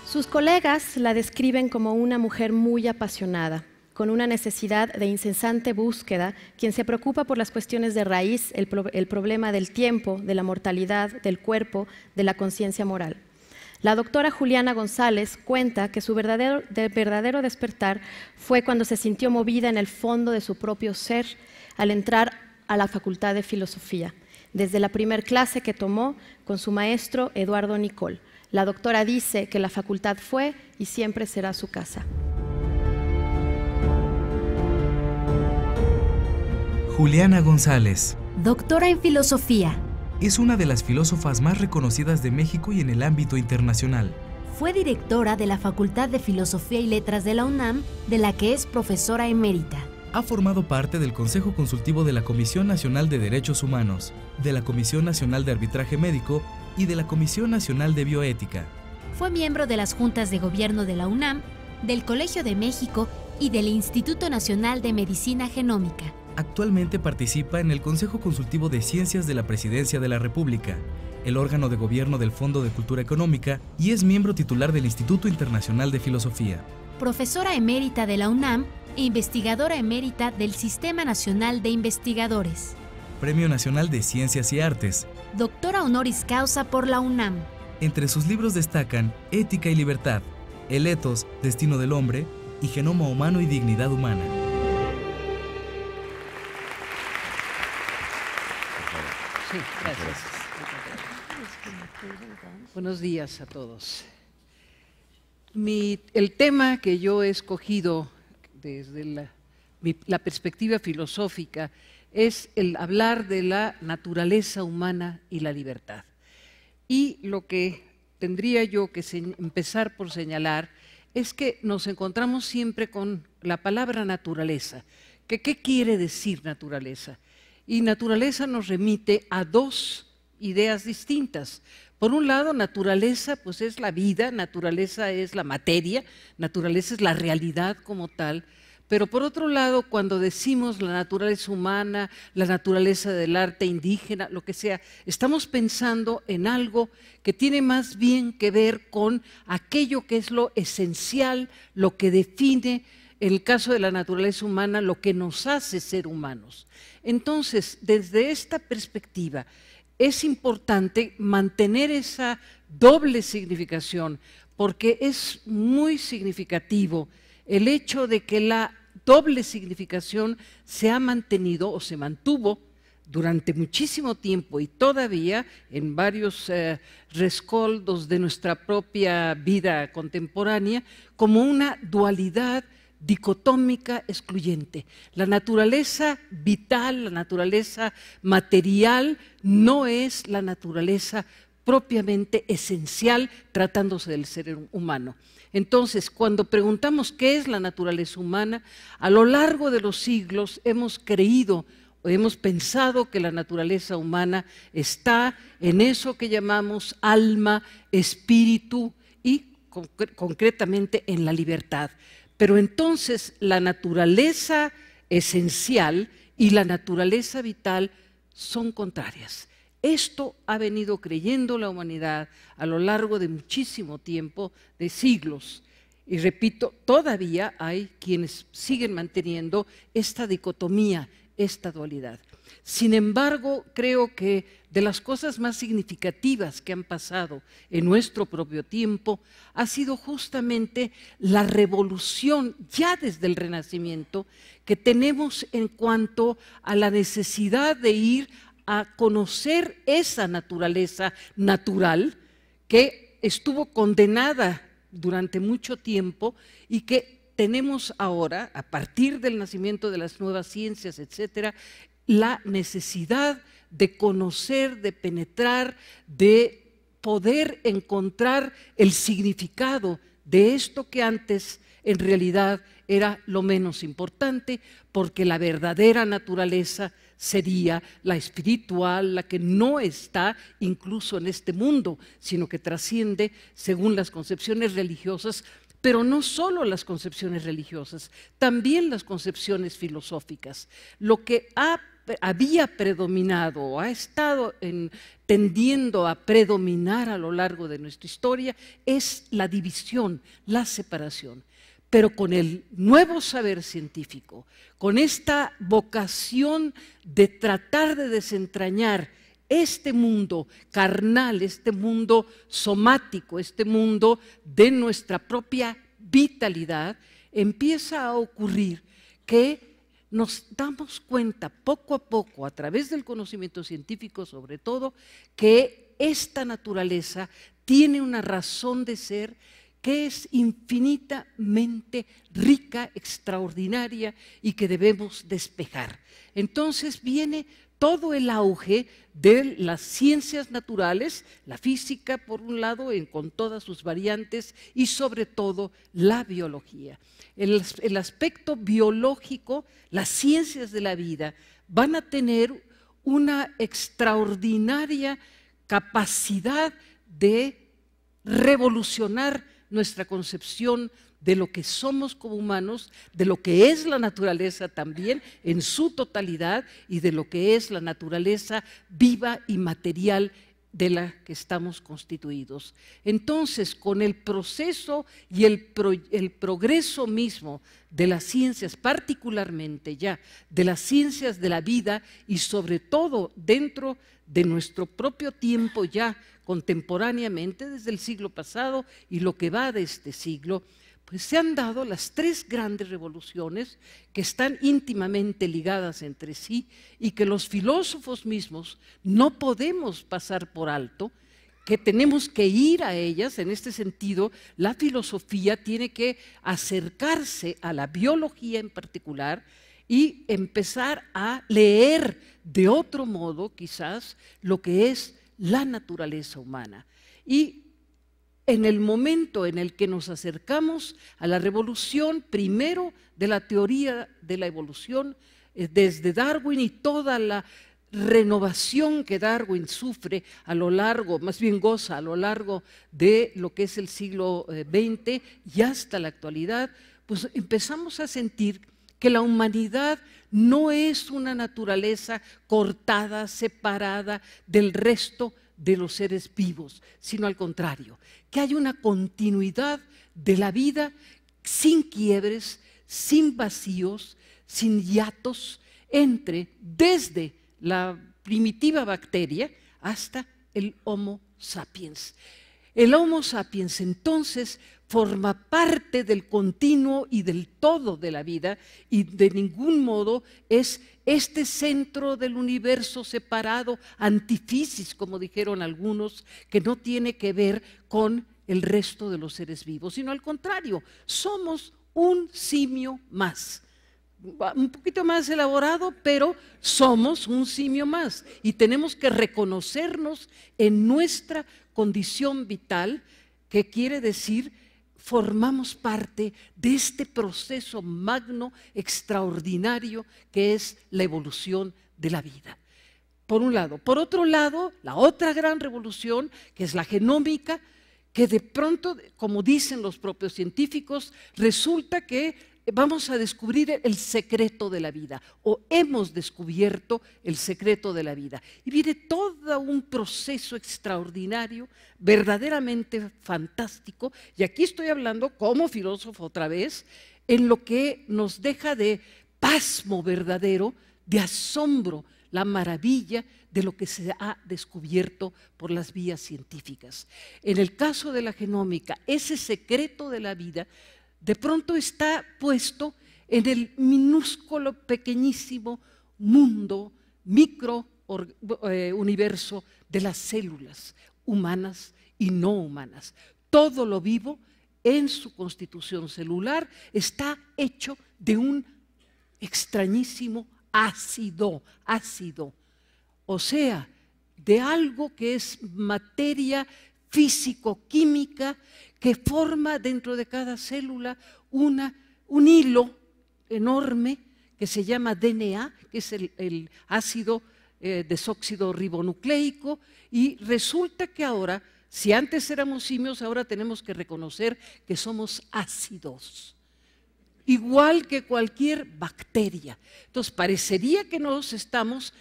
Sus colegas la describen como una mujer muy apasionada, con una necesidad de incesante búsqueda, quien se preocupa por las cuestiones de raíz, el problema del tiempo, de la mortalidad, del cuerpo, de la conciencia moral. La doctora Juliana González cuenta que su verdadero despertar fue cuando se sintió movida en el fondo de su propio ser al entrar a la Facultad de Filosofía, desde la primer clase que tomó con su maestro Eduardo Nicol. La doctora dice que la facultad fue y siempre será su casa. Juliana González, doctora en filosofía. Es una de las filósofas más reconocidas de México y en el ámbito internacional. Fue directora de la Facultad de Filosofía y Letras de la UNAM, de la que es profesora emérita. Ha formado parte del Consejo Consultivo de la Comisión Nacional de Derechos Humanos, de la Comisión Nacional de Arbitraje Médico y de la Comisión Nacional de Bioética. Fue miembro de las juntas de gobierno de la UNAM, del Colegio de México y del Instituto Nacional de Medicina Genómica. Actualmente participa en el Consejo Consultivo de Ciencias de la Presidencia de la República, el órgano de gobierno del Fondo de Cultura Económica, y es miembro titular del Instituto Internacional de Filosofía. Profesora emérita de la UNAM e investigadora emérita del Sistema Nacional de Investigadores. Premio Nacional de Ciencias y Artes. Doctora honoris causa por la UNAM. Entre sus libros destacan Ética y Libertad, El Ethos, Destino del Hombre y Genoma Humano y Dignidad Humana. Sí, gracias. Buenos días a todos. El tema que yo he escogido desde la perspectiva filosófica es el hablar de la naturaleza humana y la libertad. Y lo que tendría yo que empezar por señalar es que nos encontramos siempre con la palabra naturaleza. ¿Qué quiere decir naturaleza? Y naturaleza nos remite a dos ideas distintas. Por un lado, naturaleza pues es la vida, naturaleza es la materia, naturaleza es la realidad como tal. Pero por otro lado, cuando decimos la naturaleza humana, la naturaleza del arte indígena, lo que sea, estamos pensando en algo que tiene más bien que ver con aquello que es lo esencial, lo que define, en el caso de la naturaleza humana, lo que nos hace ser humanos. Entonces, desde esta perspectiva, es importante mantener esa doble significación, porque es muy significativo el hecho de que la doble significación se ha mantenido o se mantuvo durante muchísimo tiempo y todavía en varios rescoldos de nuestra propia vida contemporánea como una dualidad dicotómica excluyente. La naturaleza vital, la naturaleza material no es la naturaleza propiamente esencial tratándose del ser humano. Entonces, cuando preguntamos qué es la naturaleza humana, a lo largo de los siglos hemos creído o hemos pensado que la naturaleza humana está en eso que llamamos alma, espíritu y concretamente en la libertad. Pero entonces la naturaleza esencial y la naturaleza vital son contrarias. Esto ha venido creyendo la humanidad a lo largo de muchísimo tiempo, de siglos. Y repito, todavía hay quienes siguen manteniendo esta dicotomía, esta dualidad. Sin embargo, creo que de las cosas más significativas que han pasado en nuestro propio tiempo ha sido justamente la revolución, ya desde el Renacimiento, que tenemos en cuanto a la necesidad de ir a conocer esa naturaleza natural que estuvo condenada durante mucho tiempo y que tenemos ahora, a partir del nacimiento de las nuevas ciencias, etcétera, la necesidad de conocer, de penetrar, de poder encontrar el significado de esto que antes en realidad era lo menos importante, porque la verdadera naturaleza sería la espiritual, la que no está incluso en este mundo, sino que trasciende según las concepciones religiosas, pero no solo las concepciones religiosas, también las concepciones filosóficas. Lo que ha había predominado o ha estado tendiendo a predominar a lo largo de nuestra historia es la división, la separación. Pero con el nuevo saber científico, con esta vocación de tratar de desentrañar este mundo carnal, este mundo somático, este mundo de nuestra propia vitalidad, empieza a ocurrir que nos damos cuenta poco a poco, a través del conocimiento científico sobre todo, que esta naturaleza tiene una razón de ser que es infinitamente rica, extraordinaria y que debemos despejar. Entonces viene todo el auge de las ciencias naturales, la física por un lado con todas sus variantes y sobre todo la biología. El aspecto biológico, las ciencias de la vida van a tener una extraordinaria capacidad de revolucionar nuestra concepción de lo que somos como humanos, de lo que es la naturaleza también en su totalidad y de lo que es la naturaleza viva y material de la que estamos constituidos. Entonces, con el proceso y el progreso mismo de las ciencias, particularmente ya de las ciencias de la vida y sobre todo dentro de nuestro propio tiempo ya contemporáneamente, desde el siglo pasado y lo que va de este siglo, pues se han dado las tres grandes revoluciones que están íntimamente ligadas entre sí y que los filósofos mismos no podemos pasar por alto, que tenemos que ir a ellas. En este sentido, la filosofía tiene que acercarse a la biología en particular y empezar a leer de otro modo quizás lo que es la naturaleza humana. Y en el momento en el que nos acercamos a la revolución, primero de la teoría de la evolución, desde Darwin y toda la renovación que Darwin sufre a lo largo, más bien goza a lo largo de lo que es el siglo XX y hasta la actualidad, pues empezamos a sentir que la humanidad no es una naturaleza cortada, separada del resto de los seres vivos, sino al contrario, que hay una continuidad de la vida sin quiebres, sin vacíos, sin hiatos, desde la primitiva bacteria hasta el Homo sapiens. El Homo sapiens entonces forma parte del continuo y del todo de la vida y de ningún modo es este centro del universo separado, antifisis, como dijeron algunos, que no tiene que ver con el resto de los seres vivos, sino al contrario, somos un simio más. Un poquito más elaborado, pero somos un simio más y tenemos que reconocernos en nuestra condición vital, que quiere decir formamos parte de este proceso magno, extraordinario, que es la evolución de la vida. Por un lado. Por otro lado, la otra gran revolución, que es la genómica, que de pronto, como dicen los propios científicos, resulta que vamos a descubrir el secreto de la vida, o hemos descubierto el secreto de la vida. Y viene todo un proceso extraordinario, verdaderamente fantástico, y aquí estoy hablando como filósofo otra vez, en lo que nos deja de pasmo verdadero, de asombro, la maravilla de lo que se ha descubierto por las vías científicas. En el caso de la genómica, ese secreto de la vida de pronto está puesto en el minúsculo, pequeñísimo mundo, universo de las células humanas y no humanas. Todo lo vivo en su constitución celular está hecho de un extrañísimo ácido, o sea, de algo que es materia físico-química que forma dentro de cada célula un hilo enorme que se llama DNA, que es el ácido desóxido ribonucleico, y resulta que ahora, si antes éramos simios, ahora tenemos que reconocer que somos ácidos. igual que cualquier bacteria. Entonces, parecería que nos estamos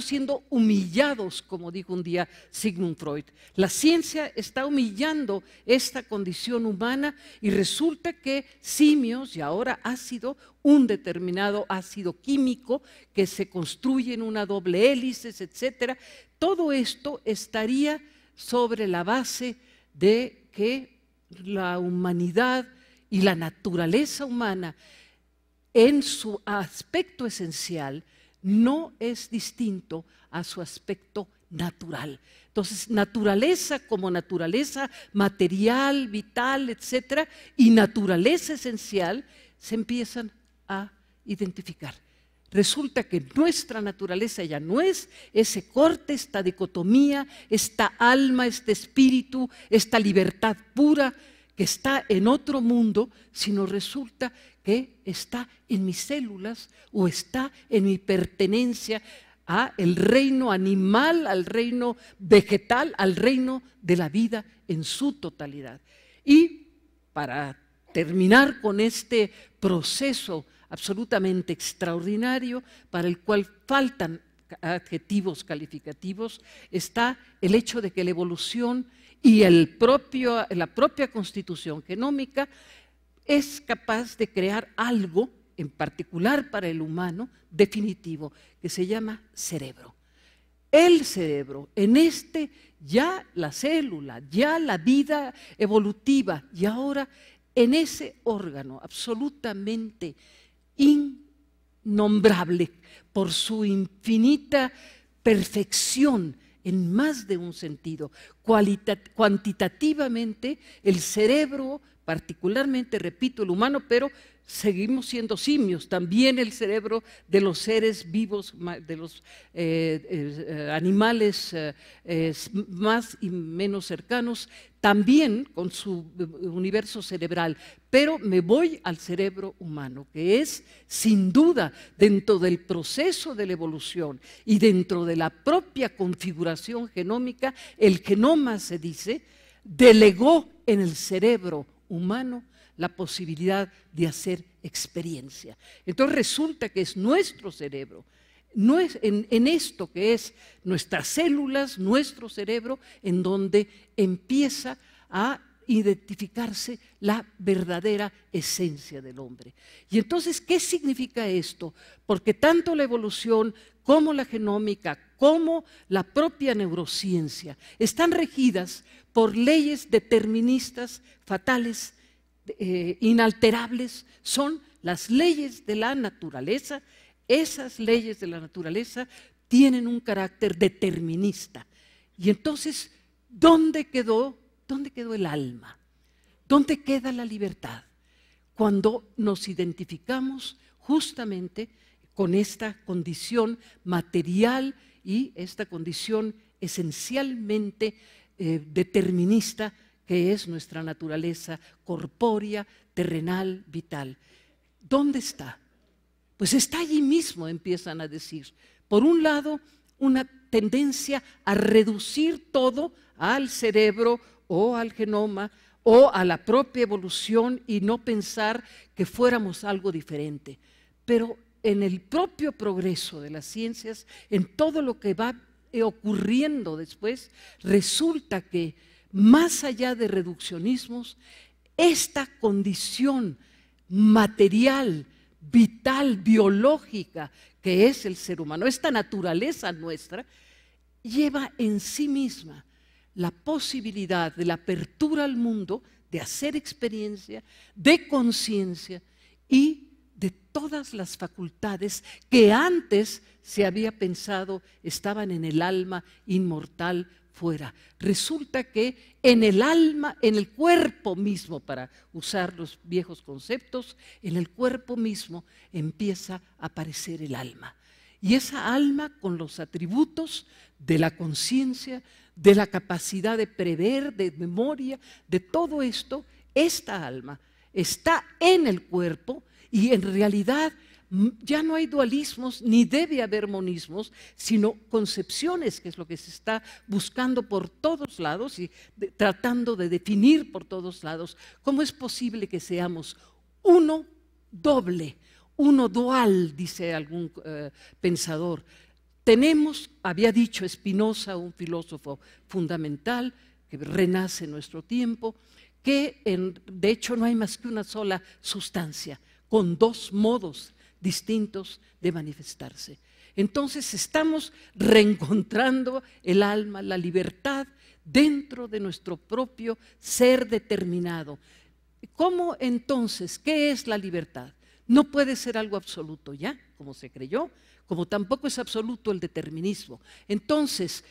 siendo humillados, como dijo un día Sigmund Freud. La ciencia está humillando esta condición humana y resulta que simios y ahora ácido, un determinado ácido químico que se construye en una doble hélice, etcétera, todo esto estaría sobre la base de que la humanidad y la naturaleza humana en su aspecto esencial no es distinto a su aspecto natural. Entonces, naturaleza como naturaleza material, vital, etcétera, y naturaleza esencial se empiezan a identificar. Resulta que nuestra naturaleza ya no es ese corte, esta dicotomía, esta alma, este espíritu, esta libertad pura que está en otro mundo, sino resulta que está en mis células o está en mi pertenencia al reino animal, al reino vegetal, al reino de la vida en su totalidad. Y para terminar con este proceso absolutamente extraordinario, para el cual faltan adjetivos calificativos, está el hecho de que la evolución y la propia constitución genómica es capaz de crear algo, en particular para el humano, definitivo, que se llama cerebro. El cerebro, en ya la célula, ya la vida evolutiva, y ahora en ese órgano absolutamente innombrable por su infinita perfección en más de un sentido. Cuantitativamente, el cerebro, particularmente, repito, el humano, pero seguimos siendo simios, también el cerebro de los seres vivos, de los animales más y menos cercanos, también con su universo cerebral, pero me voy al cerebro humano, que es sin duda dentro del proceso de la evolución y dentro de la propia configuración genómica, el genoma, se dice, delegó en el cerebro humano la posibilidad de hacer experiencia. Entonces resulta que es nuestro cerebro, no es en esto que es nuestras células, nuestro cerebro, en donde empieza a identificarse la verdadera esencia del hombre. Y entonces, ¿qué significa esto? Porque tanto la evolución como la genómica, como la propia neurociencia, están regidas por leyes deterministas, fatales, inalterables, son las leyes de la naturaleza. Esas leyes de la naturaleza tienen un carácter determinista. Y entonces, ¿dónde quedó el alma? ¿Dónde queda la libertad? Cuando nos identificamos justamente con esta condición material y esta condición esencialmente determinista que es nuestra naturaleza corpórea, terrenal, vital. ¿Dónde está? Pues está allí mismo, empiezan a decir. Por un lado, una tendencia a reducir todo al cerebro o al genoma o a la propia evolución y no pensar que fuéramos algo diferente. Pero en el propio progreso de las ciencias, en todo lo que va ocurriendo después, resulta que más allá de reduccionismos, esta condición material, vital, biológica que es el ser humano, esta naturaleza nuestra, lleva en sí misma la posibilidad de la apertura al mundo, de hacer experiencia, de conciencia y de todas las facultades que antes se había pensado estaban en el alma inmortal fuera. Resulta que en el alma, en el cuerpo mismo, para usar los viejos conceptos, en el cuerpo mismo empieza a aparecer el alma. Y esa alma con los atributos de la conciencia, de la capacidad de prever, de memoria, de todo esto, esta alma está en el cuerpo y en realidad ya no hay dualismos ni debe haber monismos, sino concepciones, que es lo que se está buscando por todos lados y tratando de definir por todos lados. ¿Cómo es posible que seamos uno doble, uno dual, dice algún pensador. Había dicho Spinoza, un filósofo fundamental que renace en nuestro tiempo, que de hecho no hay más que una sola sustancia, con dos modos distintos de manifestarse. Entonces estamos reencontrando el alma, la libertad dentro de nuestro propio ser determinado. ¿Cómo entonces? ¿Qué es la libertad? No puede ser algo absoluto ya, como se creyó, como tampoco es absoluto el determinismo. Entonces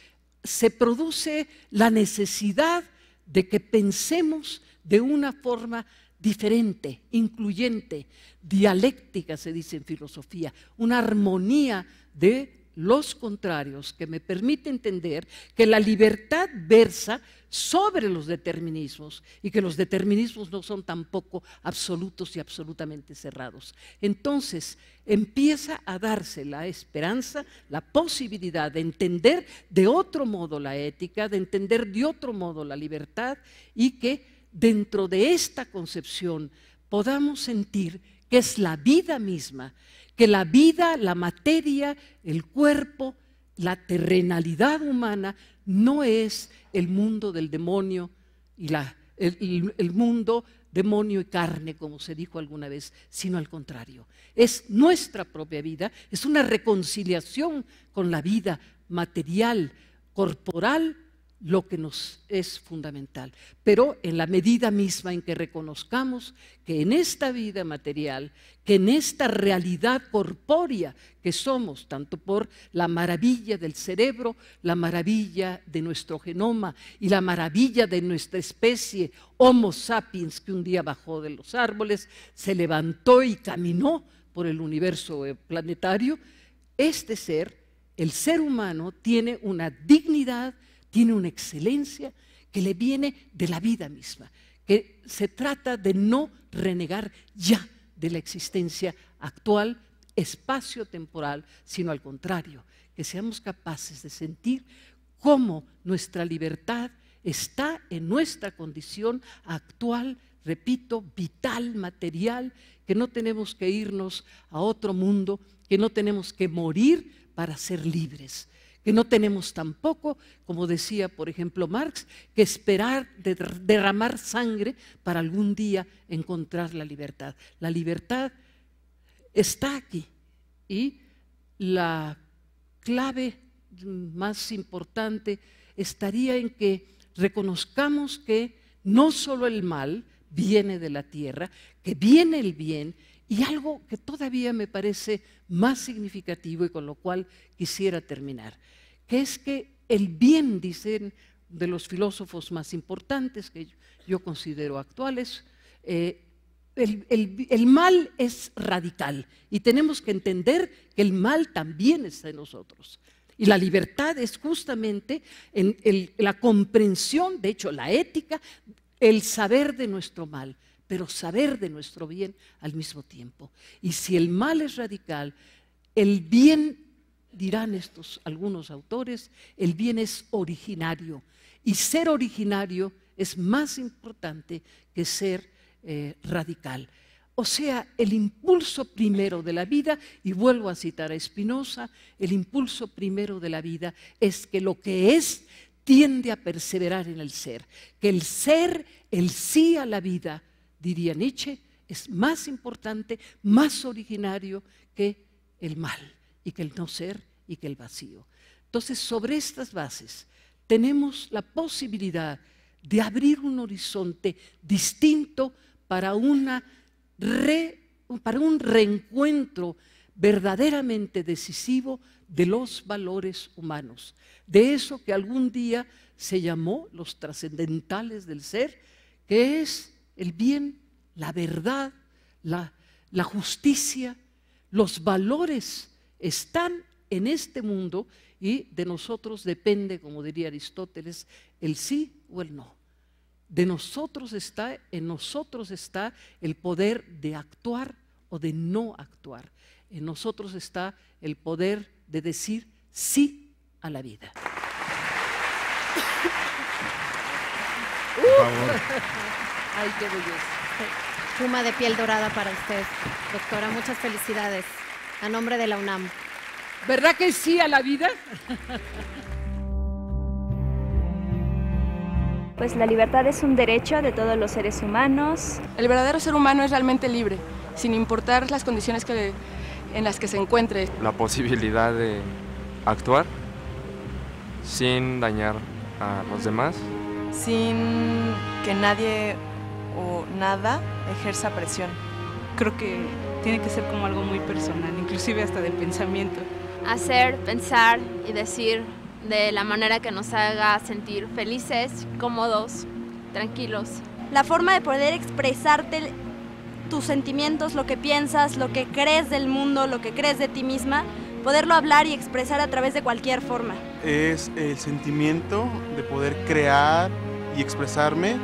se produce la necesidad de que pensemos de una forma diferente, incluyente, dialéctica, se dice en filosofía, una armonía de los contrarios que me permite entender que la libertad versa sobre los determinismos y que los determinismos no son tampoco absolutos y absolutamente cerrados. Entonces empieza a darse la esperanza, la posibilidad de entender de otro modo la ética, de entender de otro modo la libertad, y que dentro de esta concepción podamos sentir que es la vida misma, que la vida, la materia, el cuerpo, la terrenalidad humana no es el mundo del demonio y el mundo demonio y carne, como se dijo alguna vez, sino al contrario. Es nuestra propia vida, es una reconciliación con la vida material, corporal, lo que nos es fundamental. Pero en la medida misma en que reconozcamos que en esta vida material, que en esta realidad corpórea que somos, tanto por la maravilla del cerebro, la maravilla de nuestro genoma y la maravilla de nuestra especie Homo sapiens, que un día bajó de los árboles, se levantó y caminó por el universo planetario, este ser, el ser humano, tiene una dignidad, tiene una excelencia que le viene de la vida misma, que se trata de no renegar ya de la existencia actual, espacio-temporal, sino al contrario, que seamos capaces de sentir cómo nuestra libertad está en nuestra condición actual, repito, vital, material, que no tenemos que irnos a otro mundo, que no tenemos que morir para ser libres, que no tenemos tampoco, como decía por ejemplo Marx, que esperar derramar sangre para algún día encontrar la libertad. La libertad está aquí, y la clave más importante estaría en que reconozcamos que no solo el mal viene de la tierra, que viene el bien, y algo que todavía me parece más significativo y con lo cual quisiera terminar, que es que el bien, dicen de los filósofos más importantes que yo considero actuales, el mal es radical y tenemos que entender que el mal también está en nosotros. Y la libertad es justamente en la comprensión, de hecho la ética, el saber de nuestro mal, pero saber de nuestro bien al mismo tiempo. Y si el mal es radical, el bien, dirán algunos autores, el bien es originario. Y ser originario es más importante que ser radical. O sea, el impulso primero de la vida, y vuelvo a citar a Spinoza, el impulso primero de la vida es que lo que es tiende a perseverar en el ser. Que el ser, el sí a la vida, diría Nietzsche, es más importante, más originario que el mal y que el no ser y que el vacío. Entonces, sobre estas bases tenemos la posibilidad de abrir un horizonte distinto para un reencuentro verdaderamente decisivo de los valores humanos, de eso que algún día se llamó los trascendentales del ser, que es el bien, la verdad, la justicia. Los valores están en este mundo y de nosotros depende, como diría Aristóteles, el sí o el no. En nosotros está el poder de actuar o de no actuar. En nosotros está el poder de decir sí a la vida. Por favor. Ay, qué belleza. Puma de piel dorada para usted, doctora. Muchas felicidades. A nombre de la UNAM. ¿Verdad que sí a la vida? Pues la libertad es un derecho de todos los seres humanos. El verdadero ser humano es realmente libre, sin importar las condiciones en las que se encuentre. La posibilidad de actuar sin dañar a los demás. Sin que nadie o nada ejerza presión. Creo que tiene que ser como algo muy personal, inclusive hasta del pensamiento. Hacer, pensar y decir de la manera que nos haga sentir felices, cómodos, tranquilos. La forma de poder expresarte tus sentimientos, lo que piensas, lo que crees del mundo, lo que crees de ti misma, poderlo hablar y expresar a través de cualquier forma. Es el sentimiento de poder crear y expresarme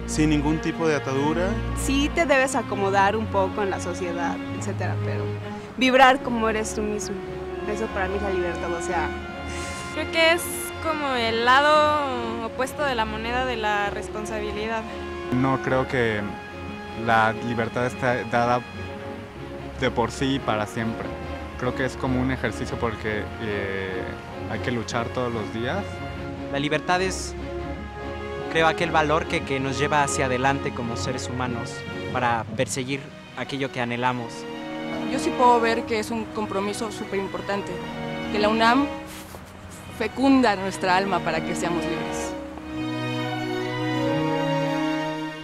sin ningún tipo de atadura. Sí te debes acomodar un poco en la sociedad, etcétera, pero vibrar como eres tú mismo. Eso para mí es la libertad, o sea... Creo que es como el lado opuesto de la moneda de la responsabilidad. No creo que la libertad esté dada de por sí y para siempre. Creo que es como un ejercicio porque hay que luchar todos los días. La libertad es, creo, aquel valor que nos lleva hacia adelante como seres humanos para perseguir aquello que anhelamos. Yo sí puedo ver que es un compromiso súper importante, que la UNAM fecunda nuestra alma para que seamos libres.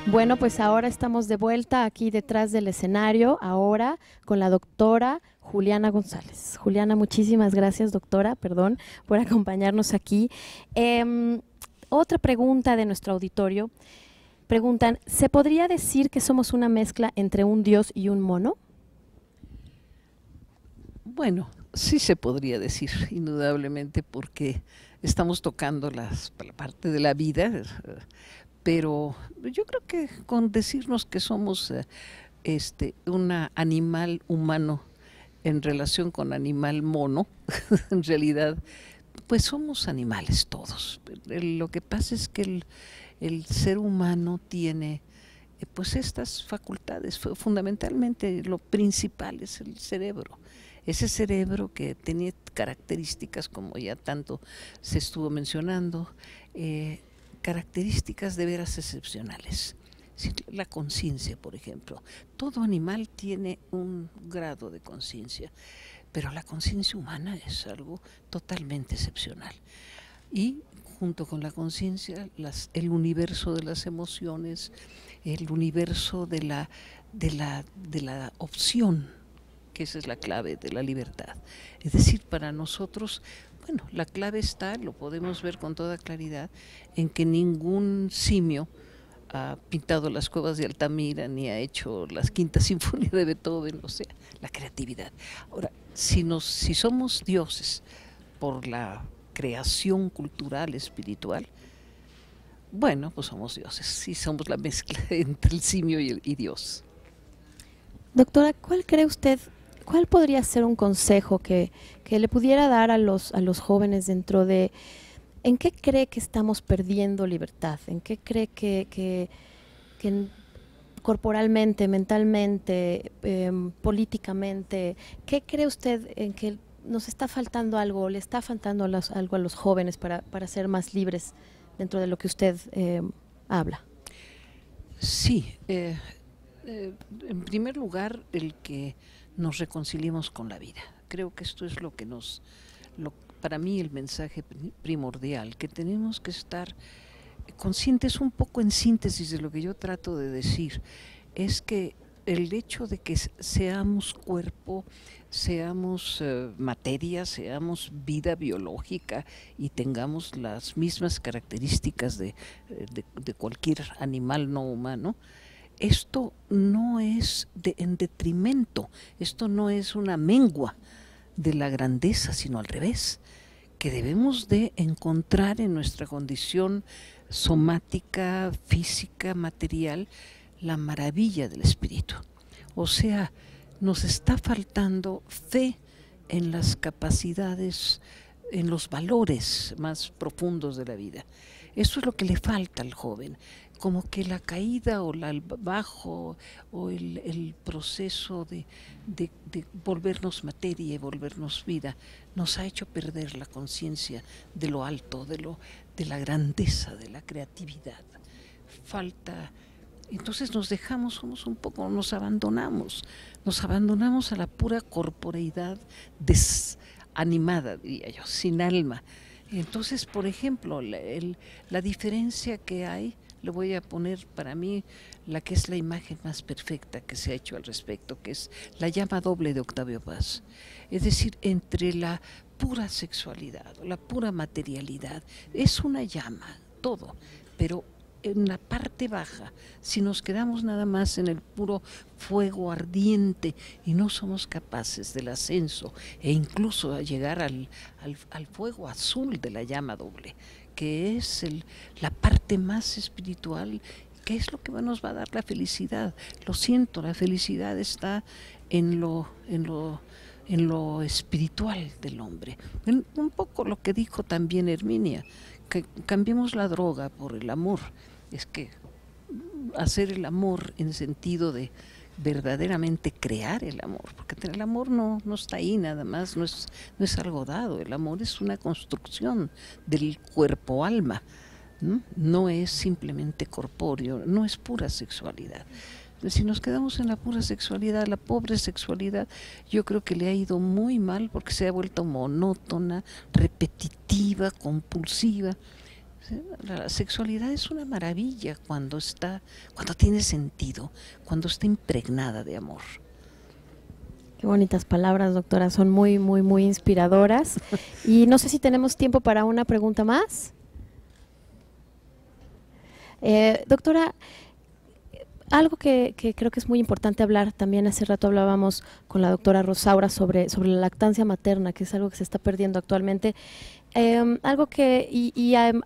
Bueno, pues ahora estamos de vuelta aquí detrás del escenario, ahora con la doctora Juliana González. Juliana, muchísimas gracias, doctora, perdón, por acompañarnos aquí. Otra pregunta de nuestro auditorio. Preguntan, ¿se podría decir que somos una mezcla entre un dios y un mono? Bueno, sí se podría decir, indudablemente, porque estamos tocando la parte de la vida, pero yo creo que con decirnos que somos un animal humano en relación con animal mono, en realidad, pues somos animales todos. Lo que pasa es que el ser humano tiene pues estas facultades, fundamentalmente lo principal es el cerebro. Ese cerebro que tiene características, como ya tanto se estuvo mencionando, características de veras excepcionales. La conciencia, por ejemplo. Todo animal tiene un grado de conciencia, pero la conciencia humana es algo totalmente excepcional. Y junto con la conciencia, el universo de las emociones, el universo de la opción, que esa es la clave de la libertad. Es decir, para nosotros, bueno, la clave está, lo podemos ver con toda claridad, en que ningún simio ha pintado las cuevas de Altamira ni ha hecho las quintas sinfonías de Beethoven, o sea, la creatividad. Ahora, si somos dioses por la creación cultural, espiritual, bueno, pues somos dioses, sí somos la mezcla entre el simio y Dios. Doctora, ¿cuál cree usted? ¿Cuál podría ser un consejo que le pudiera dar a los jóvenes dentro de en qué cree que estamos perdiendo libertad? ¿En qué cree que corporalmente, mentalmente, políticamente, qué cree usted en que nos está faltando algo, le está faltando algo a los jóvenes para ser más libres dentro de lo que usted habla? Sí, en primer lugar, el que nos reconciliemos con la vida. Creo que esto es para mí el mensaje primordial, que tenemos que estar conscientes, un poco en síntesis de lo que yo trato de decir, es que el hecho de que seamos cuerpo, seamos materia, seamos vida biológica y tengamos las mismas características de cualquier animal no humano, esto no es en detrimento, esto no es una mengua de la grandeza, sino al revés, que debemos de encontrar en nuestra condición somática, física, material, la maravilla del espíritu. O sea, nos está faltando fe en las capacidades, en los valores más profundos de la vida. Eso es lo que le falta al joven. como que la caída o el bajo o el proceso de volvernos materia y volvernos vida nos ha hecho perder la conciencia de lo alto, de la grandeza, de la creatividad. Falta, entonces nos abandonamos a la pura corporeidad desanimada, diría yo, sin alma. Entonces, por ejemplo, la diferencia que hay, le voy a poner para mí la que es la imagen más perfecta que se ha hecho al respecto, que es la llama doble de Octavio Paz. Es decir, entre la pura sexualidad, la pura materialidad, es una llama, todo, pero en la parte baja, si nos quedamos nada más en el puro fuego ardiente y no somos capaces del ascenso e incluso a llegar al fuego azul de la llama doble, que es la parte más espiritual, que es lo que nos va a dar la felicidad. Lo siento, la felicidad está en lo espiritual del hombre. Un poco lo que dijo también Herminia, que cambiemos la droga por el amor. Es que hacer el amor en sentido de verdaderamente crear el amor, porque el amor no está ahí nada más, no es algo dado, el amor es una construcción del cuerpo-alma, no es simplemente corpóreo, no es pura sexualidad. Si nos quedamos en la pura sexualidad, la pobre sexualidad, yo creo que le ha ido muy mal porque se ha vuelto monótona, repetitiva, compulsiva. La sexualidad es una maravilla cuando tiene sentido, cuando está impregnada de amor. Qué bonitas palabras, doctora, son muy, muy, muy inspiradoras. Y no sé si tenemos tiempo para una pregunta más. Doctora, algo que creo que es muy importante hablar, también hace rato hablábamos con la doctora Rosaura sobre la lactancia materna, que es algo que se está perdiendo actualmente. Algo que,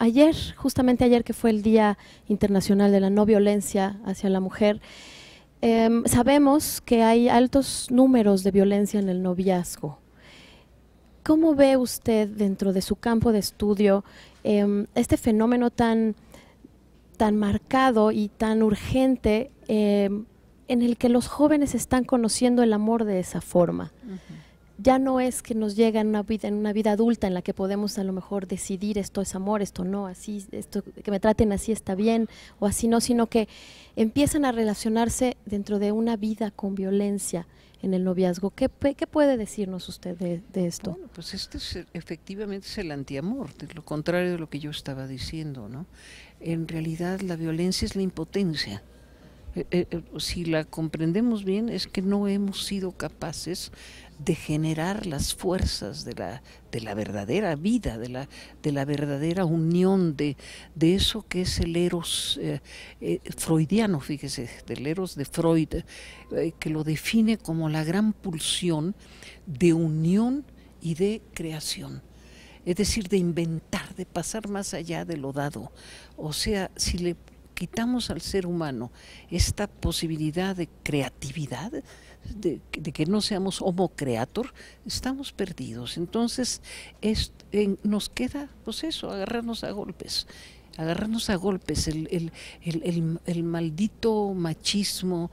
ayer, justamente ayer que fue el Día Internacional de la No Violencia hacia la Mujer, sabemos que hay altos números de violencia en el noviazgo. ¿Cómo ve usted dentro de su campo de estudio este fenómeno tan marcado y tan urgente en el que los jóvenes están conociendo el amor de esa forma? Ya no es que nos llega en una vida adulta en la que podemos a lo mejor decidir esto es amor, esto no, así, esto que me traten así está bien o así no, sino que empiezan a relacionarse dentro de una vida con violencia en el noviazgo. ¿Qué puede decirnos usted de esto? Bueno, pues efectivamente es el antiamor, de lo contrario de lo que yo estaba diciendo, ¿no? En realidad la violencia es la impotencia. Si la comprendemos bien, es que no hemos sido capaces de generar las fuerzas de la verdadera vida, de la verdadera unión, de eso que es el eros freudiano, fíjese, del eros de Freud, que lo define como la gran pulsión de unión y de creación. Es decir, de inventar, de pasar más allá de lo dado. O sea, si le quitamos al ser humano esta posibilidad de creatividad, de que no seamos homo creator, estamos perdidos. Entonces nos queda, pues eso, agarrarnos a golpes, el maldito machismo,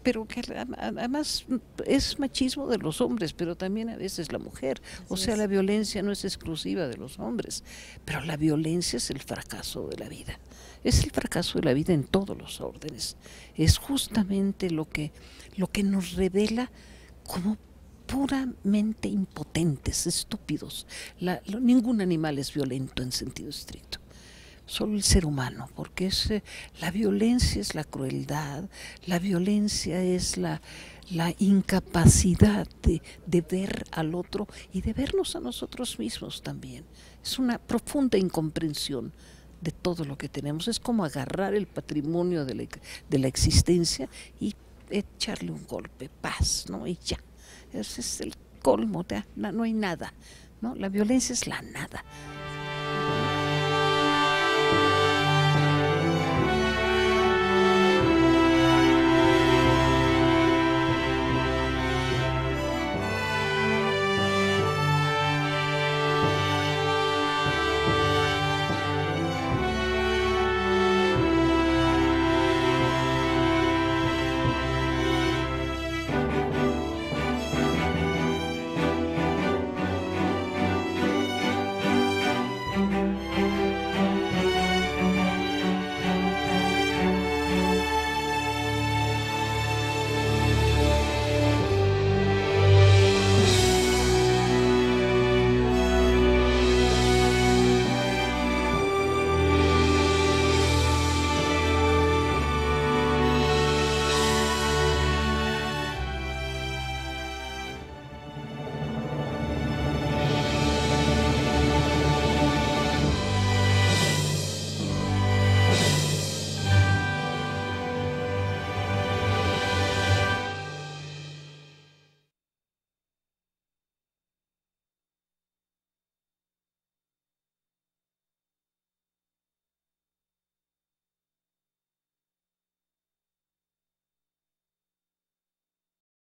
pero que además es machismo de los hombres, pero también a veces la mujer. O sea, la violencia no es exclusiva de los hombres, pero la violencia es el fracaso de la vida. Es el fracaso de la vida en todos los órdenes. Es justamente lo que nos revela como puramente impotentes, estúpidos. Ningún animal es violento en sentido estricto, solo el ser humano, porque la violencia es la crueldad, la violencia es la incapacidad de ver al otro y de vernos a nosotros mismos también. Es una profunda incomprensión de todo lo que tenemos. Es como agarrar el patrimonio de la existencia y echarle un golpe, paz, ¿no? Y ya. Ese es el colmo, no hay nada, ¿no? La violencia es la nada.